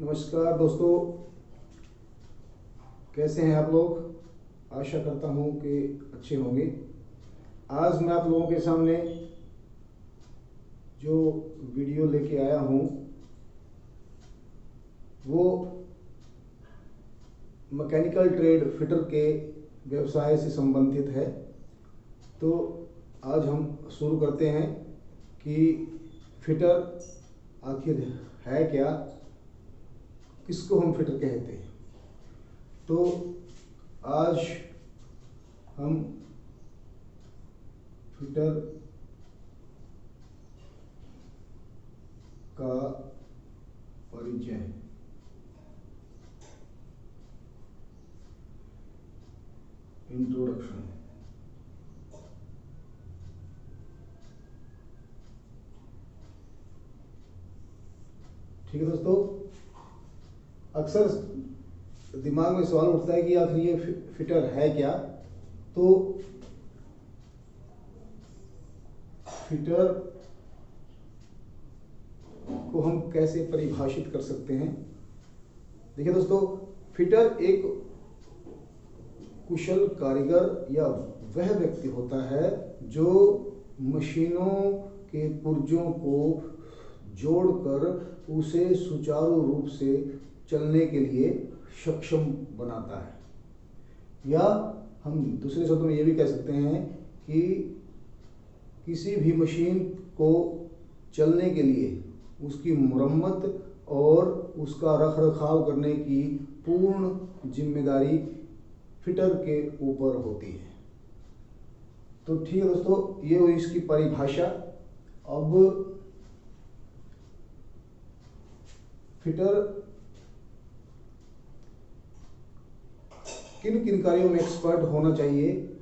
नमस्कार दोस्तों, कैसे हैं आप लोग। आशा करता हूं कि अच्छे होंगे। आज मैं आप लोगों के सामने जो वीडियो लेके आया हूं वो मैकेनिकल ट्रेड फिटर के व्यवसाय से संबंधित है। तो आज हम शुरू करते हैं कि फिटर आखिर है क्या, किसको हम फिटर कहते हैं। तो आज हम फिटर का परिचय, इंट्रोडक्शन, ठीक है दोस्तों। अक्सर दिमाग में सवाल उठता है कि आखिर ये फिटर है क्या। तो फिटर को हम कैसे परिभाषित कर सकते हैं। देखिए दोस्तों, फिटर एक कुशल कारीगर या वह व्यक्ति होता है जो मशीनों के पुर्जों को जोड़कर उसे सुचारू रूप से चलने के लिए सक्षम बनाता है। या हम दूसरे शब्दों में ये भी कह सकते हैं कि किसी भी मशीन को चलने के लिए उसकी मरम्मत और उसका रखरखाव करने की पूर्ण जिम्मेदारी फिटर के ऊपर होती है। तो ठीक है दोस्तों, ये हुई इसकी परिभाषा। अब फिटर किन किन कार्यों में एक्सपर्ट होना चाहिए,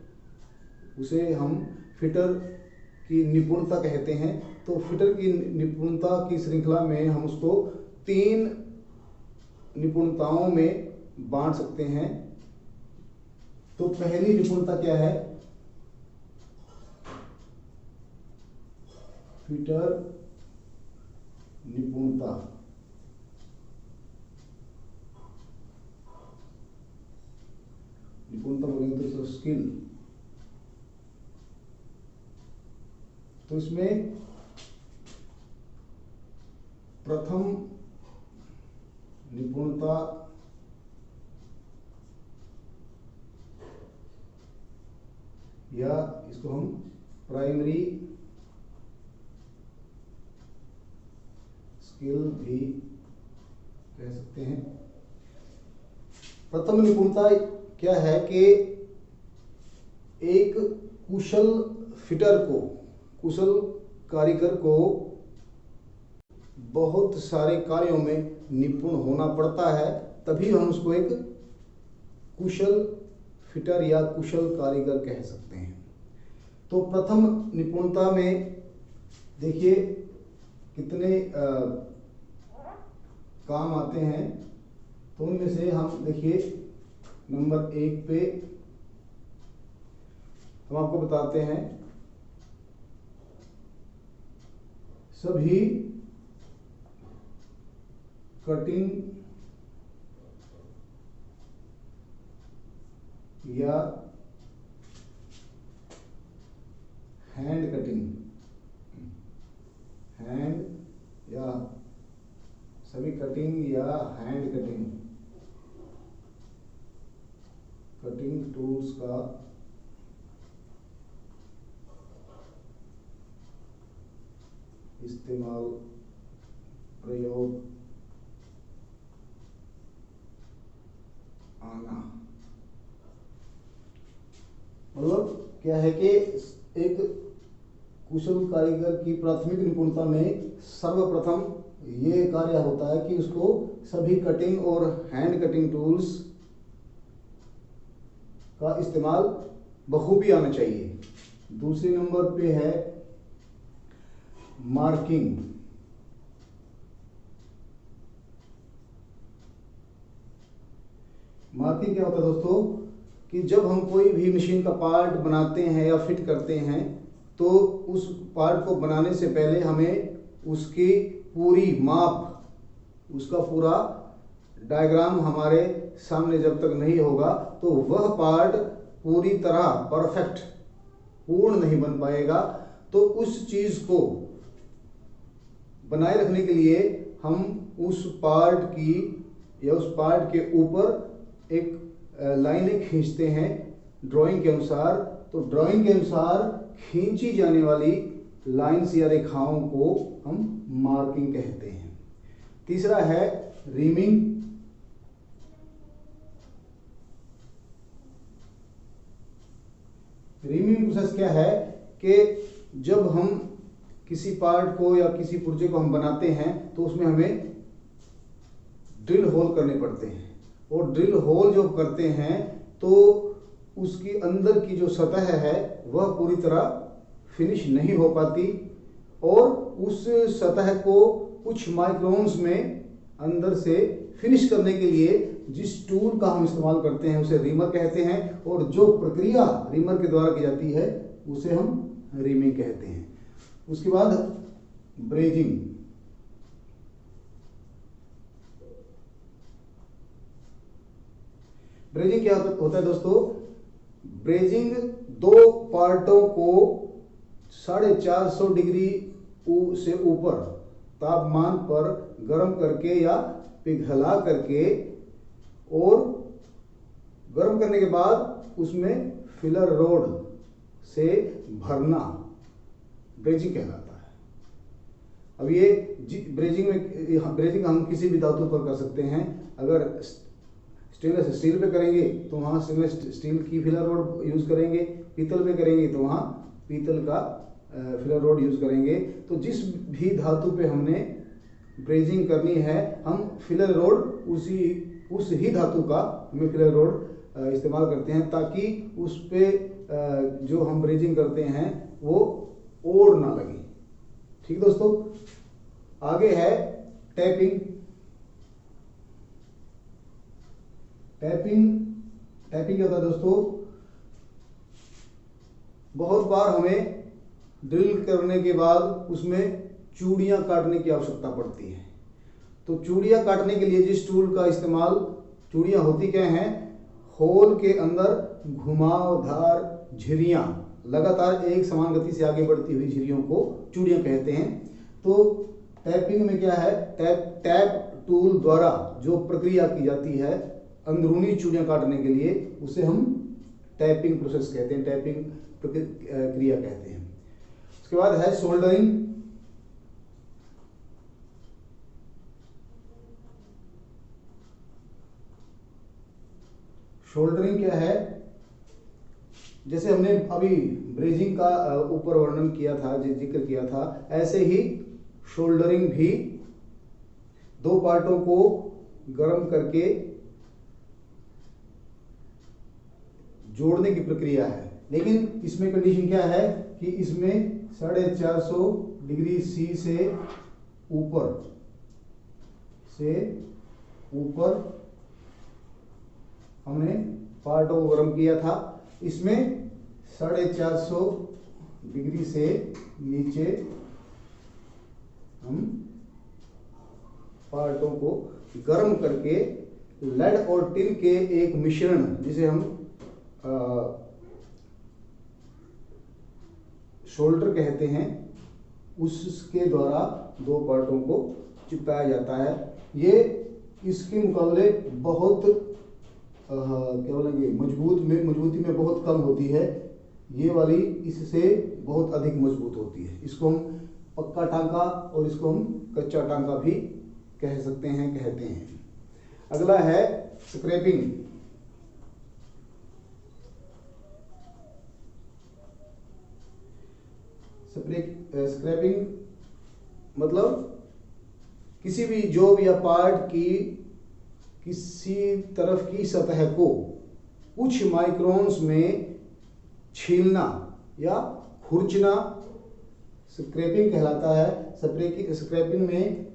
उसे हम फिटर की निपुणता कहते हैं। तो फिटर की निपुणता की श्रृंखला में हम उसको 3 निपुणताओं में बांट सकते हैं। तो पहली निपुणता क्या है? फिटर निपुणता। निपुणता बोलेंगे तो स्किल। तो इसमें प्रथम निपुणता या इसको हम प्राइमरी स्किल भी कह सकते हैं। प्रथम निपुणता क्या है कि एक कुशल फिटर को, कुशल कारीगर को बहुत सारे कार्यों में निपुण होना पड़ता है, तभी हम उसको एक कुशल फिटर या कुशल कारीगर कह सकते हैं। तो प्रथम निपुणता में देखिए कितने काम आते हैं। तो उनमें से हम देखिए नंबर 1 पे हम आपको बताते हैं सभी कटिंग या हैंड कटिंग, सभी कटिंग या हैंड कटिंग टूल्स का इस्तेमाल, प्रयोग, आना। मतलब क्या है कि एक कुशल कारीगर की प्राथमिक निपुणता में सर्वप्रथम ये कार्य होता है कि उसको सभी कटिंग और हैंड कटिंग टूल्स का इस्तेमाल बखूबी आना चाहिए। दूसरे नंबर पे है मार्किंग। मार्किंग क्या होता है दोस्तों कि जब हम कोई भी मशीन का पार्ट बनाते हैं या फिट करते हैं तो उस पार्ट को बनाने से पहले हमें उसकी पूरी माप, उसका पूरा डायग्राम हमारे सामने जब तक नहीं होगा तो वह पार्ट पूरी तरह परफेक्ट पूर्ण नहीं बन पाएगा। तो उस चीज को बनाए रखने के लिए हम उस पार्ट की या उस पार्ट के ऊपर एक लाइनें खींचते हैं ड्राइंग के अनुसार। तो ड्राइंग के अनुसार खींची जाने वाली लाइंस या रेखाओं को हम मार्किंग कहते हैं। तीसरा है रीमिंग। रीमिंग प्रोसेस क्या है कि जब हम किसी पार्ट को या किसी पुर्जे को हम बनाते हैं तो उसमें हमें ड्रिल होल करने पड़ते हैं, और ड्रिल होल जो करते हैं तो उसकी अंदर की जो सतह है वह पूरी तरह फिनिश नहीं हो पाती, और उस सतह को कुछ माइक्रोन्स में अंदर से फिनिश करने के लिए जिस टूल का हम इस्तेमाल करते हैं उसे रीमर कहते हैं, और जो प्रक्रिया रीमर के द्वारा की जाती है उसे हम रीमिंग कहते हैं। उसके बाद ब्रेजिंग। ब्रेजिंग क्या होता है दोस्तों? ब्रेजिंग दो पार्टों को 450 डिग्री से ऊपर तापमान पर गर्म करके या पिघला करके और गर्म करने के बाद उसमें फिलर रोड से भरना ब्रेजिंग कहलाता है। अब ये ब्रेजिंग हम किसी भी धातु पर कर सकते हैं। अगर स्टेनलेस स्टील पे करेंगे तो वहाँ स्टेनलेस स्टील की फिलर रोड यूज़ करेंगे, पीतल पे करेंगे तो वहाँ पीतल का फिलर रोड यूज़ करेंगे। तो जिस भी धातु पे हमने ब्रेजिंग करनी है हम फिलर रोड उस ही धातु का हमें फिलर रोड इस्तेमाल करते हैं, ताकि उस पे जो हम ब्रेजिंग करते हैं वो ओड़ ना लगे। ठीक दोस्तों, आगे है टैपिंग। टैपिंग क्या होता है दोस्तों? बहुत बार हमें ड्रिल करने के बाद उसमें चूड़ियां काटने की आवश्यकता पड़ती है। तो चूड़ियां काटने के लिए जिस टूल का इस्तेमाल, चूड़ियां होती क्या हैं? होल के अंदर घुमावदार झिर्रियां, लगातार एक समान गति से आगे बढ़ती हुई झिर्रियों को चूड़ियां कहते हैं। तो टैपिंग में क्या है? टैप टूल द्वारा जो प्रक्रिया की जाती है अंदरूनी चूड़ियां काटने के लिए उसे हम टैपिंग प्रोसेस कहते हैं, टैपिंग क्रिया कहते हैं। उसके बाद है सोल्डरिंग। सोल्डरिंग क्या है? जैसे हमने अभी ब्रेजिंग का ऊपर वर्णन किया था, जिक्र किया था, ऐसे ही सोल्डरिंग भी दो पार्टों को गर्म करके जोड़ने की प्रक्रिया है। लेकिन इसमें कंडीशन क्या है कि इसमें 450 डिग्री सी से ऊपर हमने पार्टों को गर्म किया था। इसमें 450 डिग्री से नीचे हम पार्टों को गर्म करके लेड और टिन के एक मिश्रण, जिसे हम शोल्डर कहते हैं, उसके द्वारा दो पार्टों को चिपकाया जाता है। ये इसके मुकाबले बहुत क्या बोलेंगे मजबूती में बहुत कम होती है। ये वाली इससे बहुत अधिक मजबूत होती है। इसको हम पक्का टांका और इसको हम कच्चा टांका भी कहते हैं। अगला है स्क्रैपिंग। स्क्रैपिंग मतलब किसी भी जॉब या पार्ट की किसी तरफ की सतह को कुछ माइक्रोन्स में छीलना या खुरचना स्क्रैपिंग कहलाता है। स्क्रैपिंग में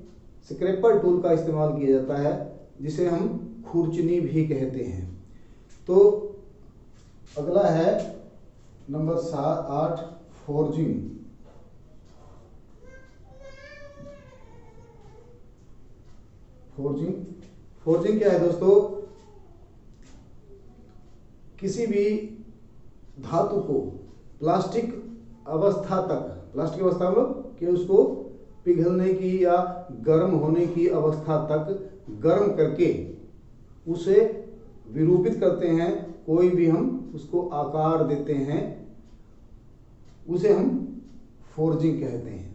स्क्रैपर टूल का इस्तेमाल किया जाता है, जिसे हम खुरचनी भी कहते हैं। तो अगला है नंबर 8 फोर्जिंग। फोर्जिंग क्या है दोस्तों? किसी भी धातु को प्लास्टिक अवस्था तक, प्लास्टिक अवस्था मतलब कि उसको पिघलने की या गर्म होने की अवस्था तक गर्म करके उसे विरूपित करते हैं, कोई भी हम उसको आकार देते हैं, उसे हम फोर्जिंग कहते हैं।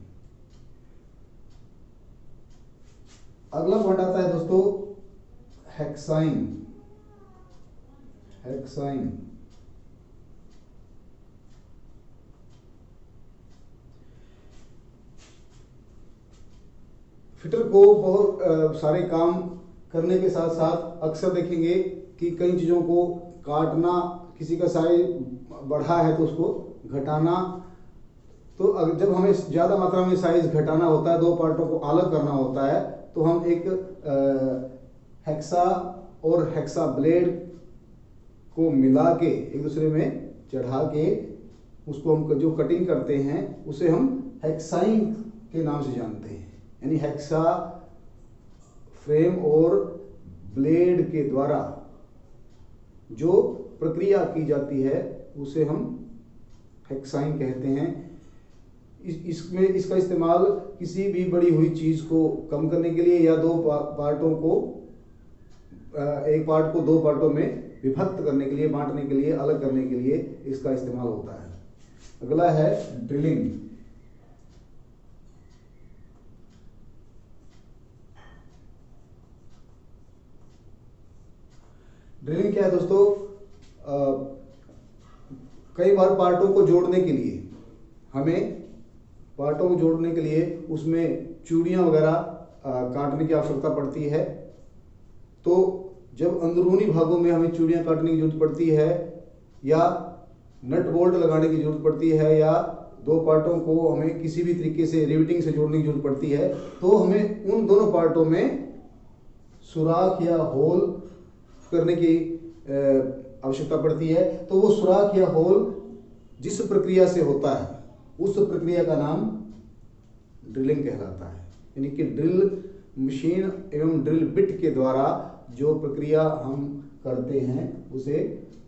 अगला पॉइंट आता है दोस्तों हेक्साइन। हेक्साइन फिटर को बहुत सारे काम करने के साथ साथ अक्सर देखेंगे कि कई चीज़ों को काटना, किसी का साइज बढ़ा है तो उसको घटाना। तो जब हमें ज़्यादा मात्रा में साइज घटाना होता है, दो पार्टों को अलग करना होता है, तो हम एक हेक्सा और हेक्सा ब्लेड को मिला के एक दूसरे में चढ़ा के उसको हम जो कटिंग करते हैं उसे हम हेक्साइन के नाम से जानते हैं। यानी हेक्सा फ्रेम और ब्लेड के द्वारा जो प्रक्रिया की जाती है उसे हम हेक्साइन कहते हैं। इसमें इसका इस्तेमाल किसी भी बड़ी हुई चीज़ को कम करने के लिए या दो पार्टों को, एक पार्ट को दो पार्टों में विभक्त करने के लिए, बांटने के लिए, अलग करने के लिए इसका इस्तेमाल होता है। अगला है ड्रिलिंग। ड्रिलिंग क्या है दोस्तों? कई बार पार्टों को जोड़ने के लिए हमें उसमें चूड़ियाँ वगैरह काटने की आवश्यकता पड़ती है। तो जब अंदरूनी भागों में हमें चूड़ियाँ काटने की जरूरत पड़ती है या नट बोल्ट लगाने की जरूरत पड़ती है या दो पार्टों को हमें किसी भी तरीके से रिवेटिंग से जोड़ने की जरूरत पड़ती है, तो हमें उन दोनों पार्टों में सुराख या होल करने की आवश्यकता पड़ती है। तो वो सुराख या होल जिस प्रक्रिया से होता है उस प्रक्रिया का नाम ड्रिलिंग कहलाता है। यानी कि ड्रिल मशीन एवं ड्रिल बिट के द्वारा जो प्रक्रिया हम करते हैं उसे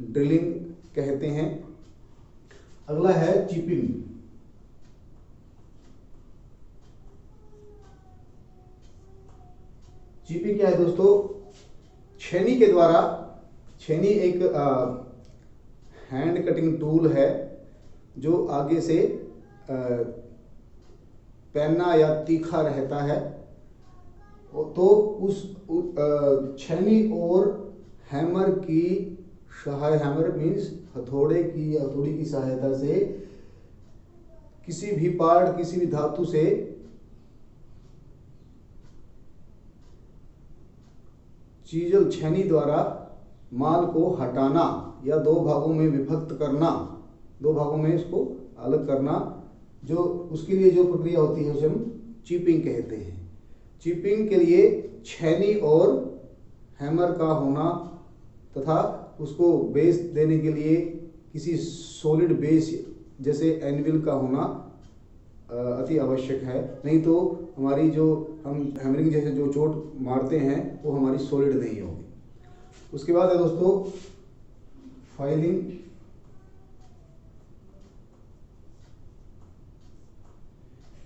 ड्रिलिंग कहते हैं। अगला है चिपिंग। चिपिंग क्या है दोस्तों? छेनी के द्वारा, छेनी एक हैंड कटिंग टूल है जो आगे से पैना या तीखा रहता है। तो उस छेनी और हैमर की हैमर मीन्स हथौड़े की या हथौड़ी की सहायता से किसी भी पार्ट, किसी भी धातु से चीजल छेनी द्वारा माल को हटाना या दो भागों में विभक्त करना, दो भागों में इसको अलग करना, जो उसके लिए जो प्रक्रिया होती है उसे हम चिपिंग कहते हैं। चिपिंग के लिए छेनी और हैमर का होना तथा उसको बेस देने के लिए किसी सॉलिड बेस जैसे एनविल का होना अति आवश्यक है। नहीं तो हमारी जो हम हैमरिंग जैसे जो चोट मारते हैं वो हमारी सॉलिड नहीं होगी। उसके बाद है दोस्तों फाइलिंग।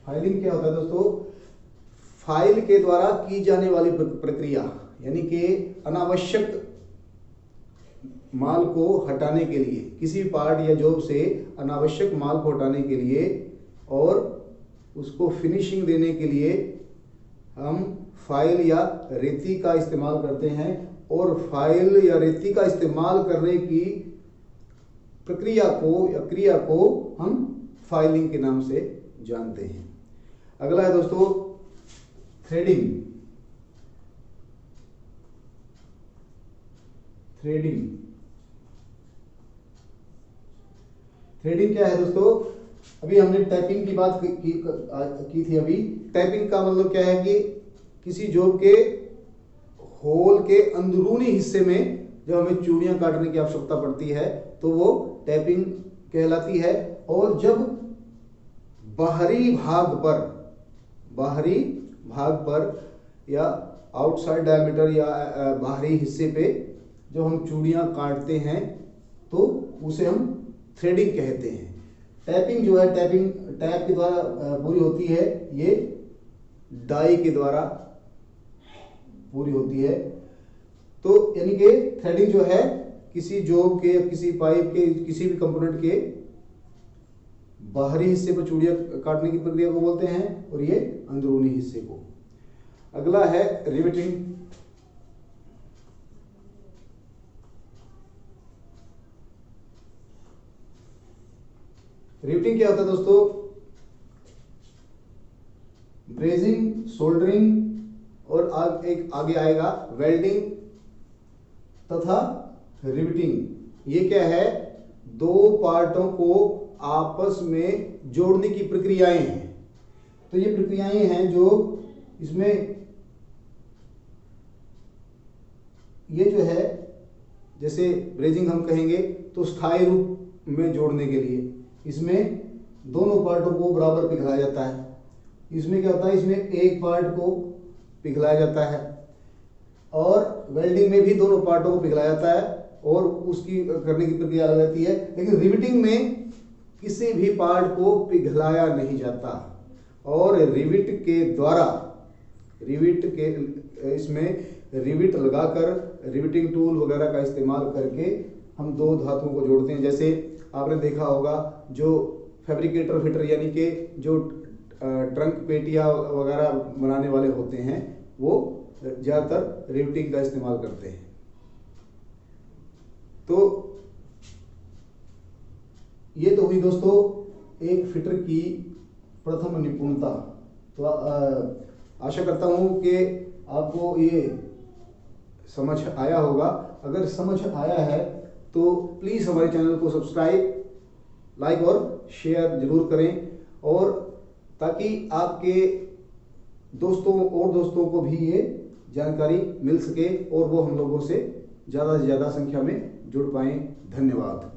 फाइलिंग क्या होता है दोस्तों? फाइल के द्वारा की जाने वाली प्रक्रिया, यानी कि अनावश्यक माल को हटाने के लिए, किसी पार्ट या जॉब से अनावश्यक माल को हटाने के लिए और उसको फिनिशिंग देने के लिए हम फाइल या रेती का इस्तेमाल करते हैं। और फाइल या रेती का इस्तेमाल करने की प्रक्रिया को या क्रिया को हम फाइलिंग के नाम से जानते हैं। अगला है दोस्तों थ्रेडिंग। थ्रेडिंग थ्रेडिंग क्या है दोस्तों? अभी हमने टाइपिंग की बात की थी। अभी टाइपिंग का मतलब क्या है कि किसी जॉब के होल के अंदरूनी हिस्से में जब हमें चूड़ियां काटने की आवश्यकता पड़ती है तो वो टैपिंग कहलाती है। और जब बाहरी भाग पर या आउटसाइड डायमीटर या बाहरी हिस्से पे जब हम चूड़ियाँ काटते हैं तो उसे हम थ्रेडिंग कहते हैं। टैपिंग जो है, टैपिंग टैप के द्वारा पूरी होती है, ये डाई के द्वारा पूरी होती है। तो यानी कि थ्रेडिंग जो है किसी जॉब के, किसी पाइप के, किसी भी कंपोनेंट के बाहरी हिस्से पर चूड़ियाँ काटने की प्रक्रिया को बोलते हैं, और ये अंदरूनी हिस्से को। अगला है रिवेटिंग। रिवेटिंग क्या होता है दोस्तों? ब्रेजिंग, सोल्डरिंग और एक आगे आएगा वेल्डिंग तथा रिवेटिंग। ये क्या है? दो पार्टों को आपस में जोड़ने की प्रक्रियाएं हैं। तो ये प्रक्रियाएं हैं जो इसमें, ये जो है जैसे ब्रेजिंग हम कहेंगे तो स्थायी रूप में जोड़ने के लिए इसमें दोनों पार्टों को बराबर पिघलाया जाता है। इसमें क्या होता है? इसमें एक पार्ट को पिघलाया जाता है, और वेल्डिंग में भी दोनों पार्टों को पिघलाया जाता है और उसकी करने की प्रक्रिया अलग रहती है। लेकिन रिवेटिंग में किसी भी पार्ट को पिघलाया नहीं जाता, और रिविट के द्वारा, रिविट के इसमें रिविट लगाकर रिविटिंग टूल वगैरह का इस्तेमाल करके हम दो धातुओं को जोड़ते हैं। जैसे आपने देखा होगा जो फैब्रिकेटर फिटर यानी कि जो ट्रंक पेटियां वगैरह बनाने वाले होते हैं वो ज़्यादातर रिवेटिंग का इस्तेमाल करते हैं। तो ये तो हुई दोस्तों एक फिटर की प्रथम निपुणता। तो आशा करता हूँ कि आपको ये समझ आया होगा। अगर समझ आया है तो प्लीज़ हमारे चैनल को सब्सक्राइब, लाइक और शेयर जरूर करें, और ताकि आपके दोस्तों को भी ये जानकारी मिल सके और वो हम लोगों से ज़्यादा संख्या में जुड़ पाएं। धन्यवाद।